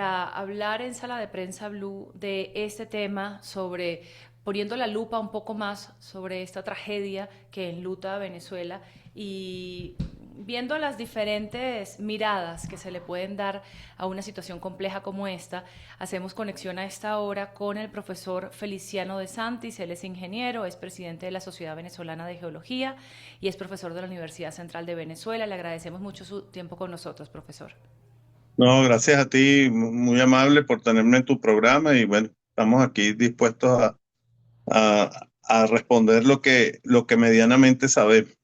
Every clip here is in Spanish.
Para hablar en Sala de Prensa Blue de este tema sobre poniendo la lupa un poco más sobre esta tragedia que enluta a Venezuela y viendo las diferentes miradas que se le pueden dar a una situación compleja como esta, hacemos conexión a esta hora con el profesor Feliciano de Santis. Él es ingeniero, es presidente de la Sociedad Venezolana de Geología y es profesor de la Universidad Central de Venezuela. Le agradecemos mucho su tiempo con nosotros, profesor. No, gracias a ti, muy amable por tenerme en tu programa y bueno, estamos aquí dispuestos a responder lo que medianamente sabemos.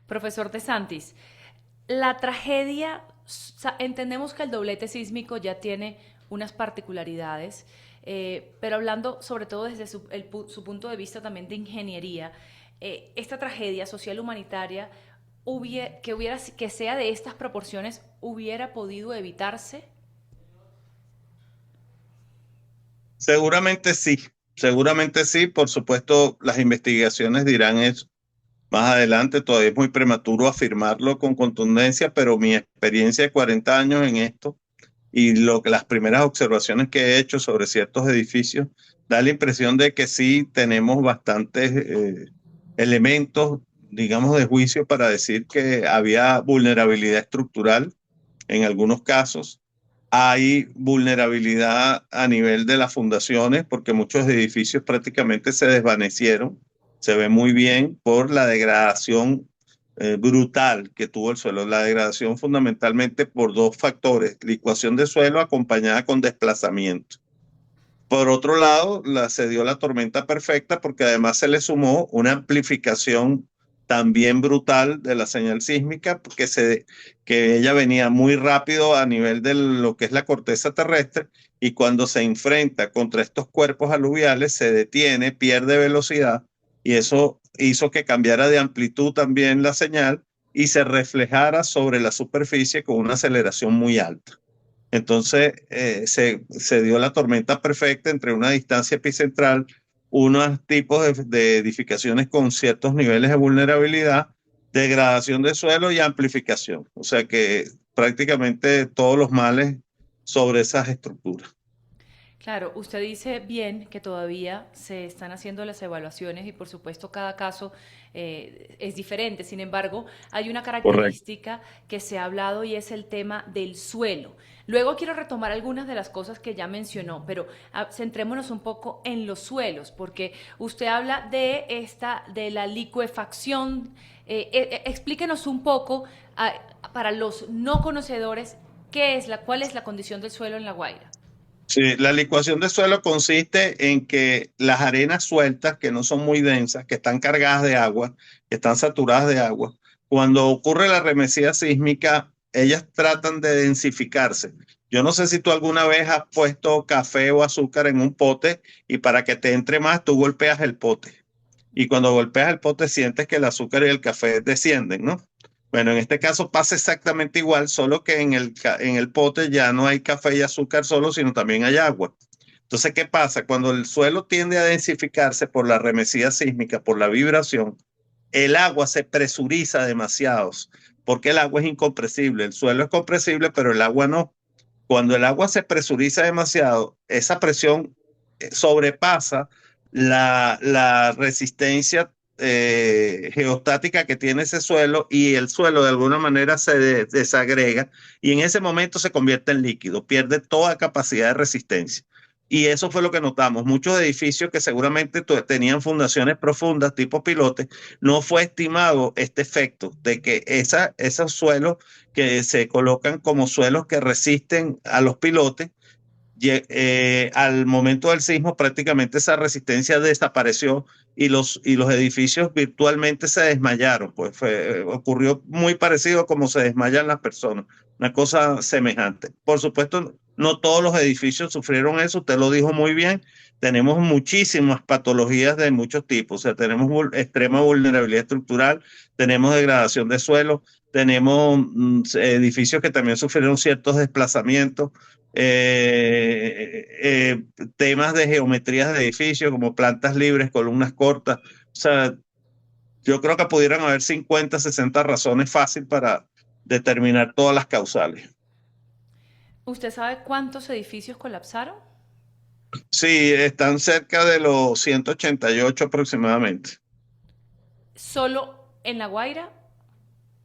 Profesor De Santis, la tragedia, entendemos que el doblete sísmico ya tiene unas particularidades, pero hablando sobre todo desde su punto de vista también de ingeniería, esta tragedia social humanitaria que sea de estas proporciones hubiera podido evitarse. Seguramente sí, por supuesto las investigaciones dirán eso más adelante, todavía es muy prematuro afirmarlo con contundencia, pero mi experiencia de 40 años en esto y las primeras observaciones que he hecho sobre ciertos edificios da la impresión de que sí tenemos bastantes elementos, digamos, de juicio para decir que había vulnerabilidad estructural en algunos casos. Hay vulnerabilidad a nivel de las fundaciones porque muchos edificios prácticamente se desvanecieron. Se ve muy bien por la degradación brutal que tuvo el suelo. La degradación fundamentalmente por dos factores: licuación de suelo acompañada con desplazamiento. Por otro lado, se dio la tormenta perfecta porque además se le sumó una amplificación también brutal de la señal sísmica, que ella venía muy rápido a nivel de lo que es la corteza terrestre, y cuando se enfrenta contra estos cuerpos aluviales se detiene, pierde velocidad, y eso hizo que cambiara de amplitud también la señal y se reflejara sobre la superficie con una aceleración muy alta. Entonces se dio la tormenta perfecta entre una distancia epicentral, unos tipos de edificaciones con ciertos niveles de vulnerabilidad, degradación de suelo y amplificación. O sea que prácticamente todos los males sobre esas estructuras. Claro, usted dice bien que todavía se están haciendo las evaluaciones y por supuesto cada caso es diferente. Sin embargo, hay una Correcto. característica que se ha hablado y es el tema del suelo. Luego quiero retomar algunas de las cosas que ya mencionó, pero centrémonos un poco en los suelos, porque usted habla de la licuefacción. Explíquenos un poco para los no conocedores cuál es la condición del suelo en La Guaira. Sí, la licuación de suelo consiste en que las arenas sueltas, que no son muy densas, que están cargadas de agua, que están saturadas de agua, cuando ocurre la remesía sísmica, ellas tratan de densificarse. Yo no sé si tú alguna vez has puesto café o azúcar en un pote y para que te entre más, tú golpeas el pote. Y cuando golpeas el pote sientes que el azúcar y el café descienden, ¿no? Bueno, en este caso pasa exactamente igual, solo que en el pote ya no hay café y azúcar solo, sino también hay agua. Entonces, ¿qué pasa? Cuando el suelo tiende a densificarse por la remesía sísmica, por la vibración, el agua se presuriza demasiado, porque el agua es incompresible. El suelo es compresible, pero el agua no. Cuando el agua se presuriza demasiado, esa presión sobrepasa la resistencia geostática que tiene ese suelo, y el suelo de alguna manera desagrega y en ese momento se convierte en líquido, pierde toda capacidad de resistencia. Y eso fue lo que notamos. Muchos edificios que seguramente tenían fundaciones profundas, tipo pilotes, no fue estimado este efecto de que esos suelos que se colocan como suelos que resisten a los pilotes, al momento del sismo prácticamente esa resistencia desapareció y los edificios virtualmente se desmayaron. Pues ocurrió muy parecido a como se desmayan las personas, una cosa semejante. Por supuesto, no todos los edificios sufrieron eso, usted lo dijo muy bien. Tenemos muchísimas patologías de muchos tipos, o sea, tenemos extrema vulnerabilidad estructural, tenemos degradación de suelo, tenemos edificios que también sufrieron ciertos desplazamientos, temas de geometrías de edificios como plantas libres, columnas cortas. O sea, yo creo que pudieran haber 50, 60 razones fácil para determinar todas las causales. ¿Usted sabe cuántos edificios colapsaron? Sí, están cerca de los 188 aproximadamente. ¿Solo en La Guaira?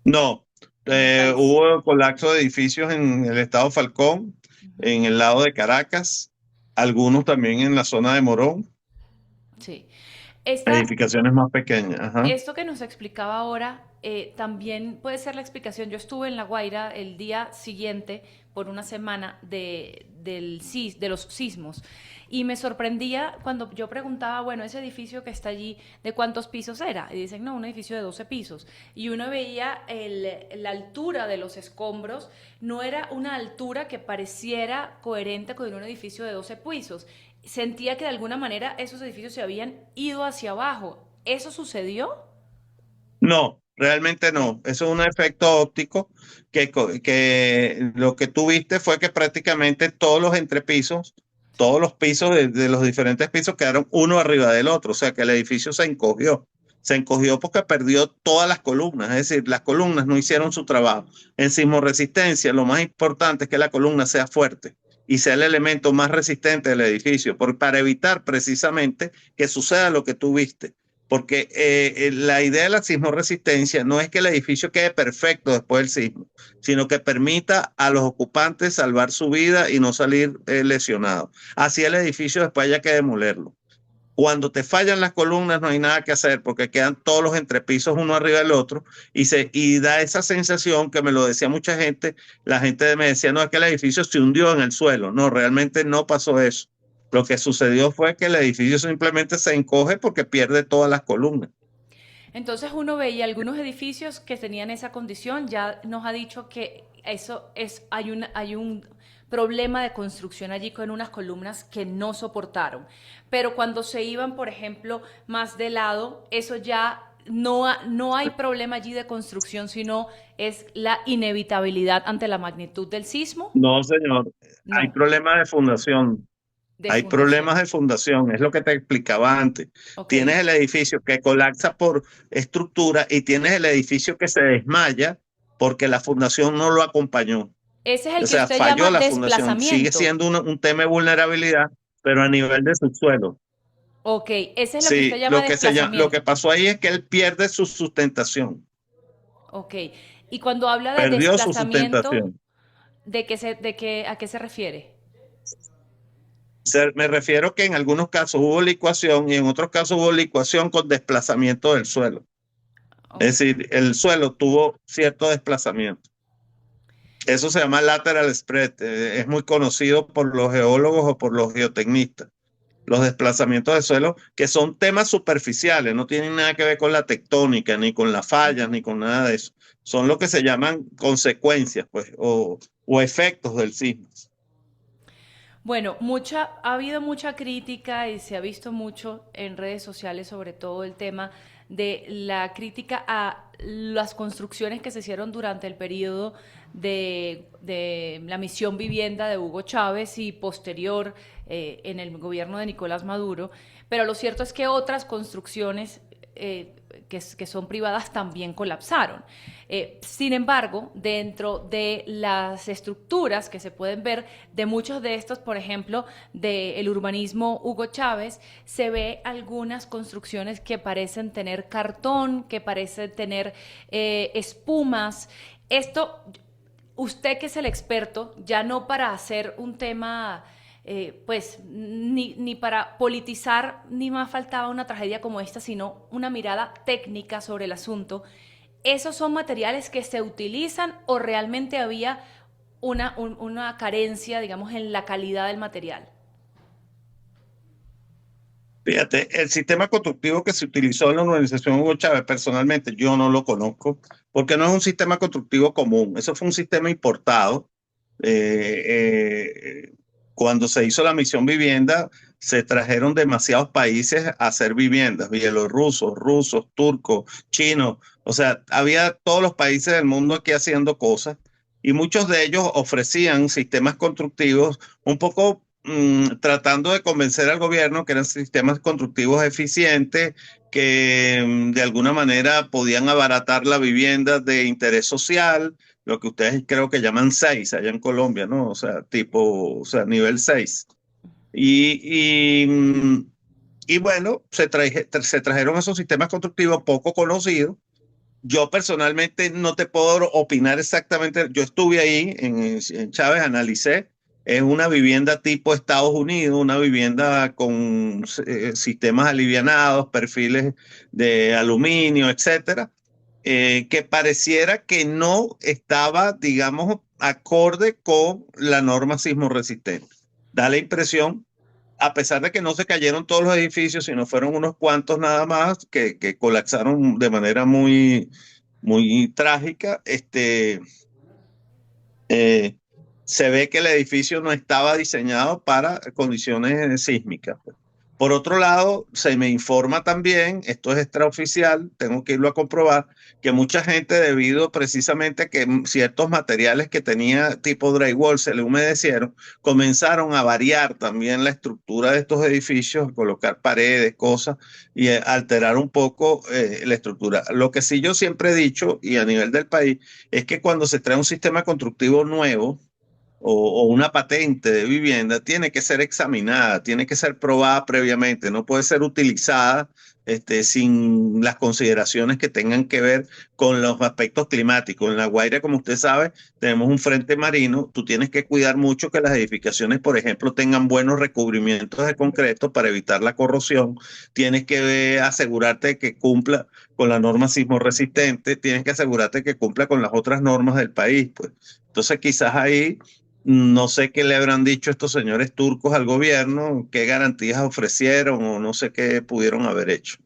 No, ¿En el país? hubo colapso de edificios en el estado Falcón, Ujú. en el lado de Caracas, algunos también en la zona de Morón, Sí. Esta, edificaciones más pequeñas. Ajá. Esto que nos explicaba ahora también puede ser la explicación. Yo estuve en La Guaira el día siguiente por una semana de los sismos y me sorprendía cuando yo preguntaba, bueno, ese edificio que está allí, ¿de cuántos pisos era? Y dicen, no, un edificio de 12 pisos. Y uno veía la altura de los escombros, no era una altura que pareciera coherente con un edificio de 12 pisos. Sentía que de alguna manera esos edificios se habían ido hacia abajo. ¿Eso sucedió? No, realmente no. Eso es un efecto óptico que lo que tú viste fue que prácticamente todos los entrepisos, Sí. todos los pisos de los diferentes pisos quedaron uno arriba del otro. O sea que el edificio se encogió. Se encogió porque perdió todas las columnas. Es decir, las columnas no hicieron su trabajo. En sismoresistencia, lo más importante es que la columna sea fuerte y sea el elemento más resistente del edificio, para evitar precisamente que suceda lo que tú viste. Porque la idea de la sismoresistencia no es que el edificio quede perfecto después del sismo, sino que permita a los ocupantes salvar su vida y no salir lesionados. Así el edificio después haya que demolerlo. Cuando te fallan las columnas no hay nada que hacer porque quedan todos los entrepisos uno arriba del otro y da esa sensación que me lo decía mucha gente. La gente me decía, no, es que el edificio se hundió en el suelo. No, realmente no pasó eso. Lo que sucedió fue que el edificio simplemente se encoge porque pierde todas las columnas. Entonces uno veía algunos edificios que tenían esa condición, ya nos ha dicho que hay un problema de construcción allí con unas columnas que no soportaron. Pero cuando se iban, por ejemplo, más de lado, eso ya no hay problema allí de construcción, sino es la inevitabilidad ante la magnitud del sismo. No, señor, hay No, problemas de fundación. de Hay problemas fundación. de fundación, es lo que te explicaba antes. Ok. Tienes el edificio que colapsa por estructura y tienes el edificio que se desmaya porque la fundación no lo acompañó. Ese es el O que sea, usted falló llama la fundación. Sigue desplazamiento. siendo un tema de vulnerabilidad, pero a nivel de subsuelo. Ok, ese es lo que usted Sí, llama lo que desplazamiento. pasó ahí es que él pierde su sustentación, Ok. Y cuando habla de perdió su desplazamiento, sustentación. ¿a qué se refiere? Me refiero que en algunos casos hubo licuación y en otros casos hubo licuación con desplazamiento del suelo. Ok. Es decir, el suelo tuvo cierto desplazamiento. Eso se llama lateral spread. Es muy conocido por los geólogos o por los geotecnistas. Los desplazamientos de suelo, que son temas superficiales, no tienen nada que ver con la tectónica, ni con las fallas, Ujú. ni con nada de eso. Son lo que se llaman consecuencias, pues, o efectos del sismo. Bueno, ha habido mucha crítica y se ha visto mucho en redes sociales sobre todo el tema de la crítica a las construcciones que se hicieron durante el periodo de la misión vivienda de Hugo Chávez y posterior en el gobierno de Nicolás Maduro. Pero lo cierto es que otras construcciones que son privadas también colapsaron. Sin embargo, dentro de las estructuras que se pueden ver de muchos de estos, por ejemplo, del urbanismo Hugo Chávez, se ve algunas construcciones que parecen tener cartón, que parecen tener espumas. Esto, usted que es el experto, ya no para hacer un tema pues ni para politizar, ni más faltaba una tragedia como esta, sino una mirada técnica sobre el asunto. ¿Esos son materiales que se utilizan o realmente había una carencia, digamos, en la calidad del material? Fíjate, el sistema constructivo que se utilizó en la urbanización Hugo Chávez, personalmente yo no lo conozco, porque no es un sistema constructivo común. Eso fue un sistema importado. Eh, eh, Cuando se hizo la misión vivienda, se trajeron demasiados países a hacer viviendas, bielorrusos, rusos, turcos, chinos. O sea, había todos los países del mundo aquí haciendo cosas y muchos de ellos ofrecían sistemas constructivos un poco tratando de convencer al gobierno que eran sistemas constructivos eficientes, que de alguna manera podían abaratar la vivienda de interés social, lo que ustedes creo que llaman 6 allá en Colombia, ¿no? O sea, tipo, o sea, nivel 6. Y y bueno, se trajeron esos sistemas constructivos poco conocidos. Yo personalmente no te puedo opinar exactamente. Yo estuve ahí en Chávez, analicé. Es una vivienda tipo Estados Unidos, una vivienda con sistemas alivianados, perfiles de aluminio, etcétera, que pareciera que no estaba, digamos, acorde con la norma sismo resistente. Da la impresión, a pesar de que no se cayeron todos los edificios, sino fueron unos cuantos nada más que colapsaron de manera muy trágica, eh, se ve que el edificio no estaba diseñado para condiciones sísmicas, pues. Por otro lado, se me informa también, esto es extraoficial, tengo que irlo a comprobar, que mucha gente, debido precisamente a que ciertos materiales que tenía tipo drywall se le humedecieron, comenzaron a variar también la estructura de estos edificios, colocar paredes, cosas, y alterar un poco la estructura. Lo que sí yo siempre he dicho, y a nivel del país, es que cuando se trae un sistema constructivo nuevo o una patente de vivienda, tiene que ser examinada, tiene que ser probada previamente, no puede ser utilizada sin las consideraciones que tengan que ver con los aspectos climáticos. En La Guaira, como usted sabe, tenemos un frente marino, tú tienes que cuidar mucho que las edificaciones, por ejemplo, tengan buenos recubrimientos de concreto para evitar la corrosión, tienes que asegurarte que cumpla con la norma sismo resistente, tienes que asegurarte que cumpla con las otras normas del país, pues. Entonces quizás ahí no sé qué le habrán dicho estos señores turcos al gobierno, qué garantías ofrecieron o no sé qué pudieron haber hecho.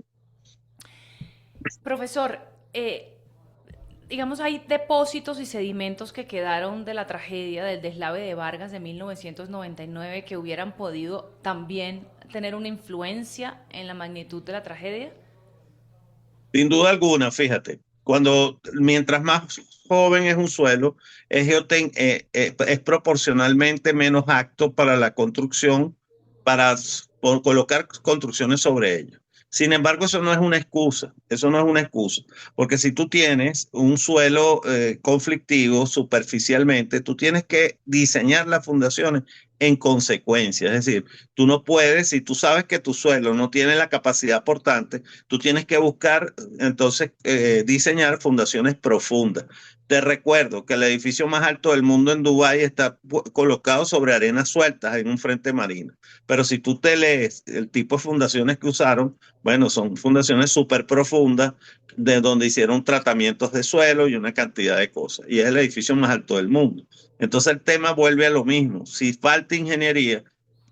Profesor, digamos, hay depósitos y sedimentos que quedaron de la tragedia del deslave de Vargas de 1999 que hubieran podido también tener una influencia en la magnitud de la tragedia. Sin duda alguna, fíjate, mientras más joven es un suelo, es proporcionalmente menos apto para la construcción, por colocar construcciones sobre ello. Sin embargo, eso no es una excusa, eso no es una excusa, porque si tú tienes un suelo conflictivo superficialmente, tú tienes que diseñar las fundaciones en consecuencia. Es decir, tú no puedes, si tú sabes que tu suelo no tiene la capacidad portante, tú tienes que buscar, entonces, diseñar fundaciones profundas. Te recuerdo que el edificio más alto del mundo en Dubái está colocado sobre arenas sueltas en un frente marino. Pero si tú te lees el tipo de fundaciones que usaron, bueno, son fundaciones súper profundas, de donde hicieron tratamientos de suelo y una cantidad de cosas. Y es el edificio más alto del mundo. Entonces el tema vuelve a lo mismo. Si falta ingeniería,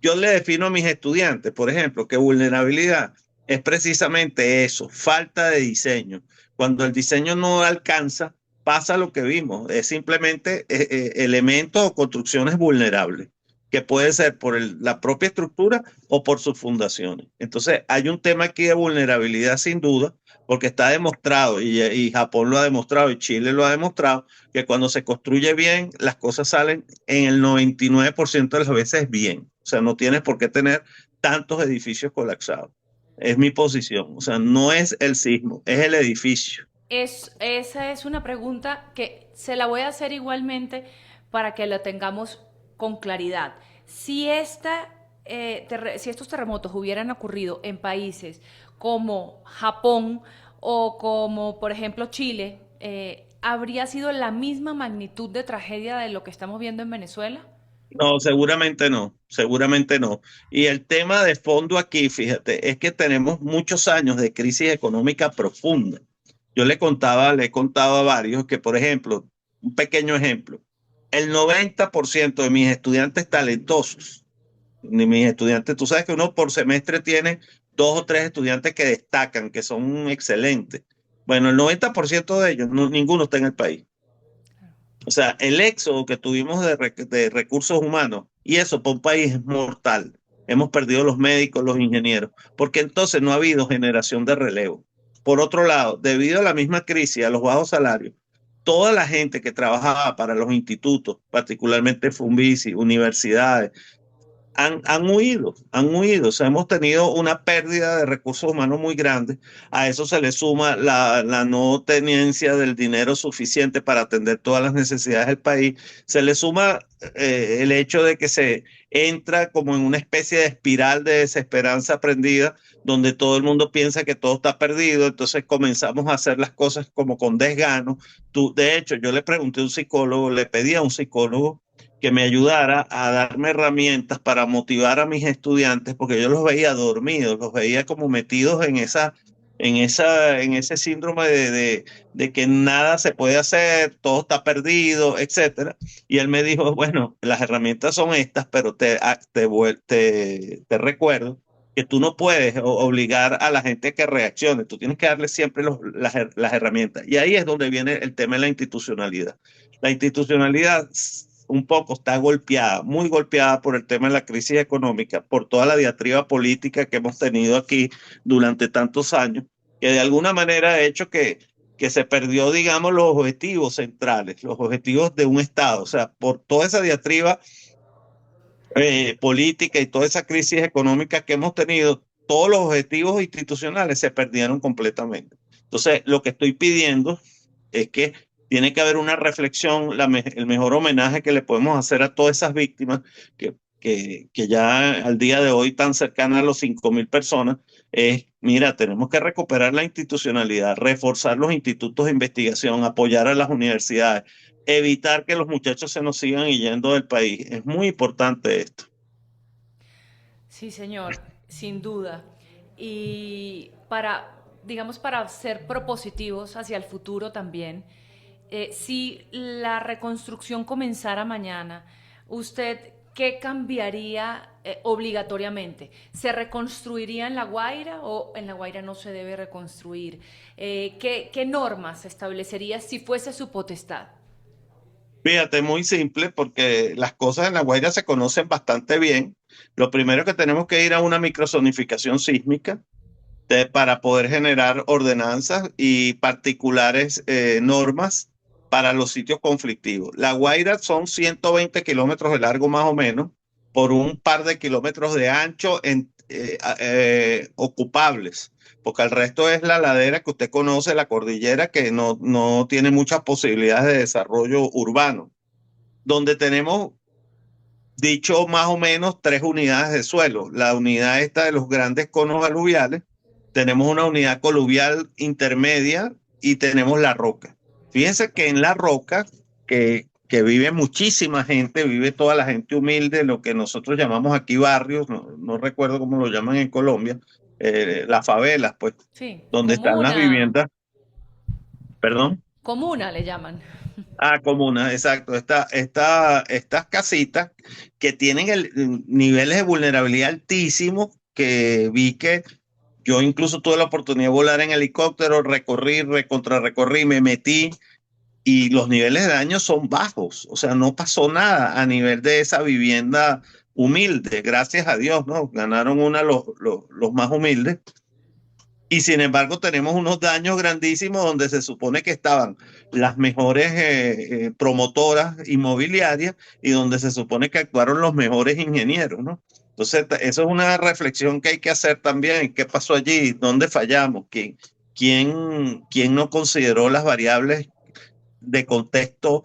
yo le defino a mis estudiantes, por ejemplo, que vulnerabilidad es precisamente eso, falta de diseño. Cuando el diseño no alcanza, pasa lo que vimos, es simplemente elementos o construcciones vulnerables, que puede ser por la propia estructura o por sus fundaciones. Entonces, hay un tema aquí de vulnerabilidad sin duda, porque está demostrado, y Japón lo ha demostrado, y Chile lo ha demostrado, que cuando se construye bien, las cosas salen en el 99% de las veces bien. O sea, no tienes por qué tener tantos edificios colapsados. Es mi posición. O sea, no es el sismo, es el edificio. Esa es una pregunta que se la voy a hacer igualmente para que la tengamos con claridad. Si, si estos terremotos hubieran ocurrido en países como Japón o como, por ejemplo, Chile, ¿habría sido la misma magnitud de tragedia de lo que estamos viendo en Venezuela? No, seguramente no, seguramente no. Y el tema de fondo aquí, fíjate, es que tenemos muchos años de crisis económica profunda. Yo le he contado a varios que, por ejemplo, un pequeño ejemplo, el 90% de mis estudiantes talentosos, ni mis estudiantes, tú sabes que uno por semestre tiene 2 o 3 estudiantes que destacan, que son excelentes. Bueno, el 90% de ellos, ninguno está en el país. O sea, el éxodo que tuvimos de recursos humanos, y eso para un país es mortal. Hemos perdido los médicos, los ingenieros, porque entonces no ha habido generación de relevo. Por otro lado, debido a la misma crisis, a los bajos salarios, toda la gente que trabajaba para los institutos, particularmente Funvisi, universidades, han huido, han huido. O sea, hemos tenido una pérdida de recursos humanos muy grande. A eso se le suma la no tenencia del dinero suficiente para atender todas las necesidades del país. Se le suma el hecho de que se entra como en una especie de espiral de desesperanza prendida, donde todo el mundo piensa que todo está perdido. Entonces comenzamos a hacer las cosas como con desgano. De hecho, yo le pregunté a un psicólogo, le pedí a un psicólogo que me ayudara a darme herramientas para motivar a mis estudiantes, porque yo los veía dormidos, los veía como metidos en ese síndrome de que nada se puede hacer, todo está perdido, etcétera. Y él me dijo, bueno, las herramientas son estas, pero te recuerdo que tú no puedes obligar a la gente a que reaccione, tú tienes que darle siempre las herramientas. Y ahí es donde viene el tema de la institucionalidad. La institucionalidad un poco está golpeada, muy golpeada por el tema de la crisis económica, por toda la diatriba política que hemos tenido aquí durante tantos años, que de alguna manera ha hecho que se perdió, digamos, los objetivos centrales, los objetivos de un Estado. O sea, por toda esa diatriba política y toda esa crisis económica que hemos tenido, todos los objetivos institucionales se perdieron completamente. Entonces, lo que estoy pidiendo es que tiene que haber una reflexión, el mejor homenaje que le podemos hacer a todas esas víctimas que ya al día de hoy están cercanas a los 5.000 personas, es, mira, tenemos que recuperar la institucionalidad, reforzar los institutos de investigación, apoyar a las universidades, evitar que los muchachos se nos sigan yendo del país. Es muy importante esto. Sí, señor, sin duda. Y para, digamos, para ser propositivos hacia el futuro también, si la reconstrucción comenzara mañana, ¿usted qué cambiaría obligatoriamente? ¿Se reconstruiría en La Guaira o en La Guaira no se debe reconstruir? ¿Qué normas establecería si fuese su potestad? Fíjate, muy simple, porque las cosas en La Guaira se conocen bastante bien. Lo primero que tenemos que ir a una microzonificación sísmica para poder generar ordenanzas y particulares normas para los sitios conflictivos. La Guaira son 120 kilómetros de largo más o menos, por un par de kilómetros de ancho ocupables, porque el resto es la ladera que usted conoce, la cordillera, que no tiene muchas posibilidades de desarrollo urbano, donde tenemos dicho más o menos tres unidades de suelo. La unidad esta de los grandes conos aluviales, tenemos una unidad coluvial intermedia y tenemos la roca. Fíjense que en la roca, que vive muchísima gente, vive toda la gente humilde, lo que nosotros llamamos aquí barrios, no recuerdo cómo lo llaman en Colombia, las favelas, pues, Sí, donde están las comuna, viviendas, perdón. comuna le llaman. Ah, comuna, exacto. Estas casitas que tienen niveles de vulnerabilidad altísimos, que vi que yo incluso tuve la oportunidad de volar en helicóptero, recorrí, me metí y los niveles de daño son bajos. O sea, no pasó nada a nivel de esa vivienda humilde, gracias a Dios, ¿no? Ganaron una los más humildes. Y sin embargo tenemos unos daños grandísimos donde se supone que estaban las mejores promotoras inmobiliarias y donde se supone que actuaron los mejores ingenieros, ¿no? Entonces, eso es una reflexión que hay que hacer también. ¿Qué pasó allí? ¿Dónde fallamos? ¿Quién no consideró las variables de contexto,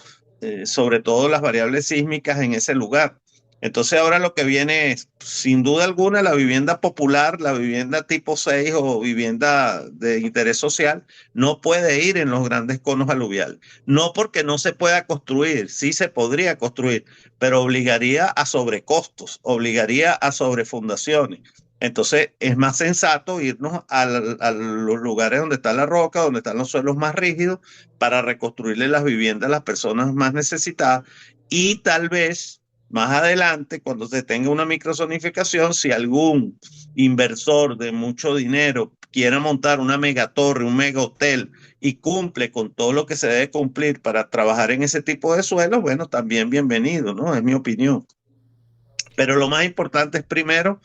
sobre todo las variables sísmicas en ese lugar? Entonces ahora lo que viene es, sin duda alguna, la vivienda popular, la vivienda tipo 6 o vivienda de interés social, no puede ir en los grandes conos aluviales. No porque no se pueda construir, sí se podría construir, pero obligaría a sobrecostos, obligaría a sobrefundaciones. Entonces es más sensato irnos a los lugares donde está la roca, donde están los suelos más rígidos, para reconstruirle las viviendas a las personas más necesitadas y tal vez más adelante, cuando se tenga una microzonificación, si algún inversor de mucho dinero quiera montar una megatorre, un mega hotel y cumple con todo lo que se debe cumplir para trabajar en ese tipo de suelos, bueno, también bienvenido, ¿no? Es mi opinión. Pero lo más importante es primero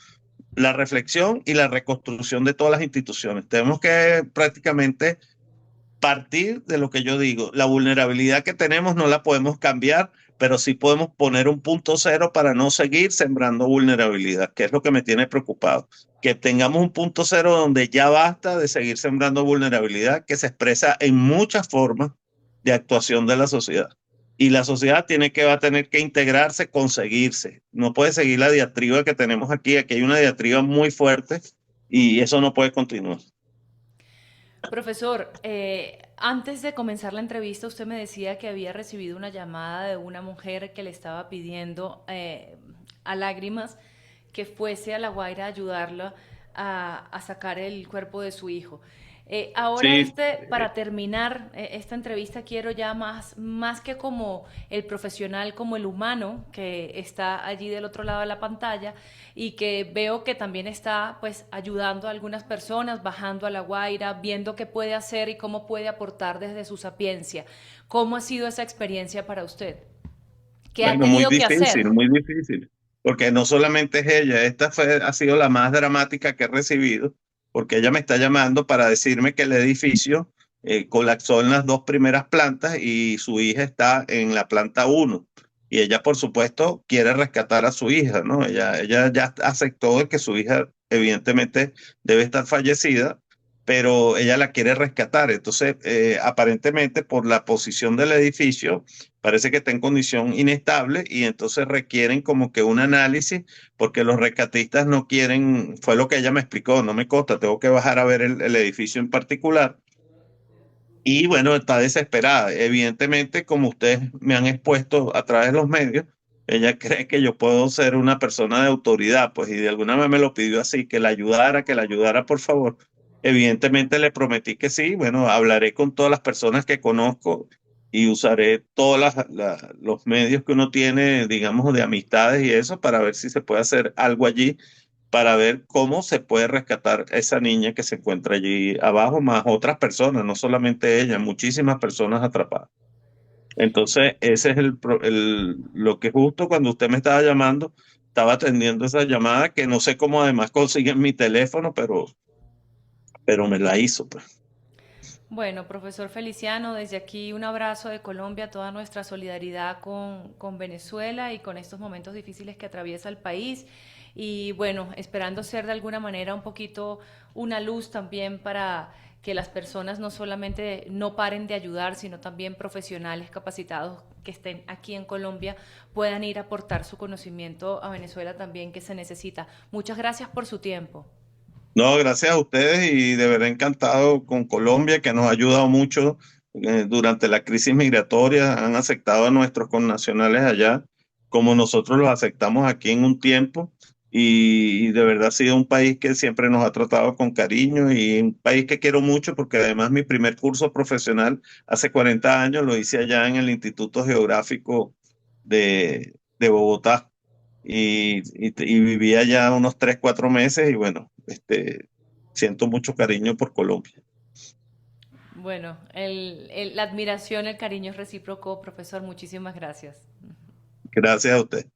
la reflexión y la reconstrucción de todas las instituciones. Tenemos que prácticamente partir de lo que yo digo. La vulnerabilidad que tenemos no la podemos cambiar, pero sí podemos poner un punto cero para no seguir sembrando vulnerabilidad, que es lo que me tiene preocupado. Que tengamos un punto cero donde ya basta de seguir sembrando vulnerabilidad que se expresa en muchas formas de actuación de la sociedad. Y la sociedad va a tener que integrarse, conseguirse. No puede seguir la diatriba que tenemos aquí. Aquí hay una diatriba muy fuerte y eso no puede continuar. Profesor, antes de comenzar la entrevista, usted me decía que había recibido una llamada de una mujer que le estaba pidiendo a lágrimas que fuese a La Guaira a ayudarla a sacar el cuerpo de su hijo. Ahora, Sí, para terminar esta entrevista, quiero ya más que como el profesional, como el humano que está allí del otro lado de la pantalla y que veo que también está pues ayudando a algunas personas, bajando a La Guaira, viendo qué puede hacer y cómo puede aportar desde su sapiencia. ¿Cómo ha sido esa experiencia para usted? ¿Qué ha bueno, tenido que hacer? muy difícil, porque no solamente es ella, ha sido la más dramática que he recibido, porque ella me está llamando para decirme que el edificio colapsó en las dos primeras plantas y su hija está en la planta uno. Y ella, por supuesto, quiere rescatar a su hija, ¿no? Ella ya aceptó que su hija evidentemente debe estar fallecida, pero ella la quiere rescatar. Entonces, aparentemente, por la posición del edificio, parece que está en condición inestable y entonces requieren como que un análisis porque los rescatistas no quieren, fue lo que ella me explicó, no me consta, tengo que bajar a ver el edificio en particular. Y bueno, está desesperada. Evidentemente, como ustedes me han expuesto a través de los medios, ella cree que yo puedo ser una persona de autoridad, pues, y de alguna manera me lo pidió así, que la ayudara, por favor. Evidentemente le prometí que sí. Bueno, hablaré con todas las personas que conozco y usaré todos los medios que uno tiene, digamos, de amistades y eso, para ver si se puede hacer algo allí para ver cómo se puede rescatar a esa niña que se encuentra allí abajo, más otras personas, no solamente ella, muchísimas personas atrapadas. Entonces, ese es lo que justo cuando usted me estaba llamando, estaba atendiendo esa llamada, que no sé cómo además consiguen mi teléfono, pero me la hizo, pues. Bueno, profesor Feliciano, desde aquí un abrazo de Colombia, toda nuestra solidaridad con Venezuela y con estos momentos difíciles que atraviesa el país. Y bueno, esperando ser de alguna manera un poquito una luz también para que las personas no solamente no paren de ayudar, sino también profesionales capacitados que estén aquí en Colombia puedan ir a aportar su conocimiento a Venezuela también que se necesita. Muchas gracias por su tiempo. No, gracias a ustedes y de verdad encantado con Colombia, que nos ha ayudado mucho durante la crisis migratoria. Han aceptado a nuestros connacionales allá, como nosotros los aceptamos aquí en un tiempo. Y de verdad ha sido un país que siempre nos ha tratado con cariño y un país que quiero mucho porque además mi primer curso profesional hace 40 años lo hice allá en el Instituto Geográfico de Bogotá y viví allá unos 3, 4 meses y bueno, siento mucho cariño por Colombia. Bueno, la admiración, el cariño es recíproco, profesor. Muchísimas gracias. Gracias a usted.